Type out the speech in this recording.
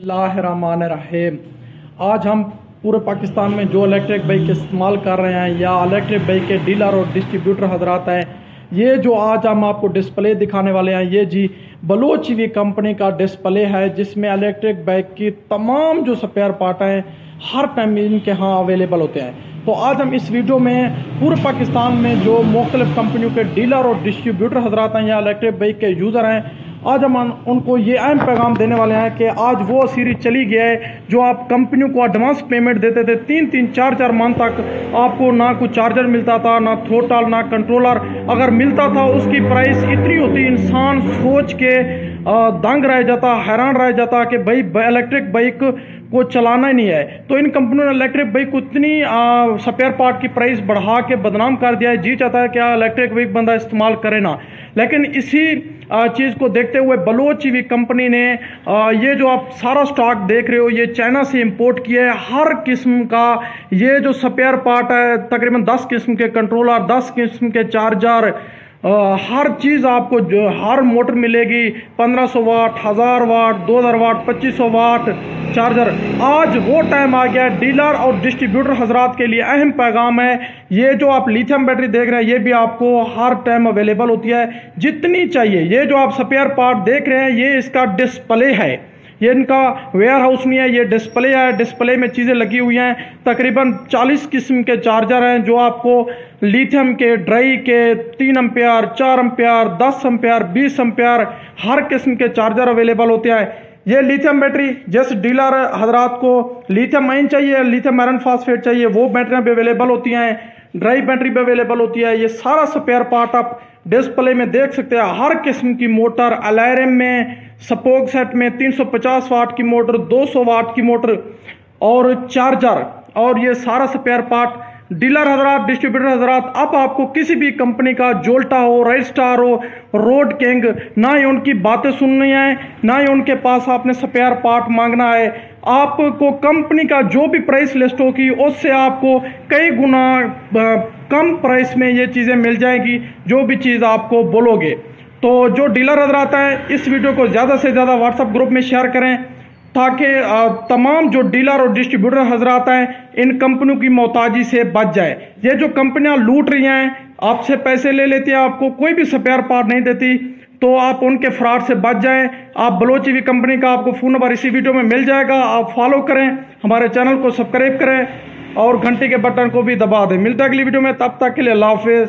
बिस्मिल्लाहिर्रहमानिर्रहीम। आज हम पूरे पाकिस्तान में जो इलेक्ट्रिक बाइक इस्तेमाल कर रहे हैं या इलेक्ट्रिक बाइक के डीलर और डिस्ट्रीब्यूटर हजरात हैं, ये जो आज हम आपको डिस्प्ले दिखाने वाले हैं, ये जी बलोच वी कंपनी का डिस्प्ले है, जिसमें इलेक्ट्रिक बाइक की तमाम जो स्पेयर पार्ट हैं हर टाइम इनके यहाँ अवेलेबल होते हैं। तो आज हम इस वीडियो में पूरे पाकिस्तान में जो मुख्तलिफ कंपनियों के डीलर और डिस्ट्रीब्यूटर हजरात हैं या इलेक्ट्रिक बाइक के यूज़र हैं, आज हम उनको ये अहम पैगाम देने वाले हैं कि आज वो सीरीज चली गया है जो आप कंपनियों को एडवांस पेमेंट देते थे। 3-3, 4-4 मंथ तक आपको ना कुछ चार्जर मिलता था, ना थ्रोटल, ना कंट्रोलर। अगर मिलता था उसकी प्राइस इतनी होती, इंसान सोच के दंग रह जाता, हैरान रह जाता कि भाई इलेक्ट्रिक बाइक को चलाना ही नहीं है। तो इन कंपनियों ने इलेक्ट्रिक बाइक को इतनी स्पेयर पार्ट की प्राइस बढ़ा के बदनाम कर दिया है। जी चाहता है क्या इलेक्ट्रिक बाइक बंदा इस्तेमाल करे ना, लेकिन इसी चीज़ को देखते हुए बलोच वी कंपनी ने ये जो आप सारा स्टॉक देख रहे हो, ये चाइना से इंपोर्ट किया है। हर किस्म का ये जो स्पेयर पार्ट है, तकरीबन 10 किस्म के कंट्रोलर, 10 किस्म के चार्जर, हर चीज़ आपको जो हर मोटर मिलेगी। 1500 वाट, 1000 वाट, 2000 वाट, 2500 वाट चार्जर। आज वो टाइम आ गया है डीलर और डिस्ट्रीब्यूटर हजरात के लिए अहम पैगाम है। ये जो आप लिथियम बैटरी देख रहे हैं, ये भी आपको हर टाइम अवेलेबल होती है जितनी चाहिए। ये जो आप स्पेयर पार्ट देख रहे हैं, ये इसका डिस्प्ले है, ये इनका वेयर हाउस नहीं है, ये डिस्प्ले है। डिस्प्ले में चीज़ें लगी हुई हैं। तकरीबन 40 किस्म के चार्जर हैं जो आपको लिथियम के, ड्राई के, 3 एम्पियर, 4 एम्पियर, 10 एम्पियर, 20 एम्पियर, हर किस्म के चार्जर अवेलेबल होते हैं। ये लिथियम बैटरी, जैसे डीलर हजरात को लिथियम आयन चाहिए, लिथियम आयरन फास्फेट चाहिए, वो बैटरियाँ भी अवेलेबल होती हैं। ड्राई बैटरी भी अवेलेबल होती है। ये सारा स्पेयर पार्ट आप डिस्प्ले में देख सकते हैं। हर किस्म की मोटर, अलार्म में, स्पोक सेट में 350 वाट की मोटर, 200 वाट की मोटर और चार्जर, और ये सारा स्पेयर पार्ट डीलर हजरात, डिस्ट्रीब्यूटर हजरात, अब आपको किसी भी कंपनी का जोल्टा हो, राइट स्टार हो, रोड किंग, ना ही उनकी बातें सुननी है, ना ही उनके पास आपने स्पेयर पार्ट मांगना है। आपको कंपनी का जो भी प्राइस लिस्ट होगी उससे आपको कई गुना कम प्राइस में ये चीज़ें मिल जाएगी, जो भी चीज़ आपको बोलोगे। तो जो डीलर हजरात हैं, इस वीडियो को ज़्यादा से ज़्यादा व्हाट्सएप ग्रुप में शेयर करें ताकि तमाम जो डीलर और डिस्ट्रीब्यूटर हजरात हैं इन कंपनियों की मोहताजी से बच जाए। ये जो कंपनियां लूट रही हैं, आपसे पैसे ले लेती हैं, आपको कोई भी स्पेयर पार्ट नहीं देती, तो आप उनके फ्रॉड से बच जाएं। आप बलोच वी कंपनी का आपको फ़ोन नंबर इसी वीडियो में मिल जाएगा, आप फॉलो करें, हमारे चैनल को सब्सक्राइब करें और घंटी के बटन को भी दबा दें। मिलता है अगली वीडियो में, तब तक के लिए अल्लाह हाफिज़।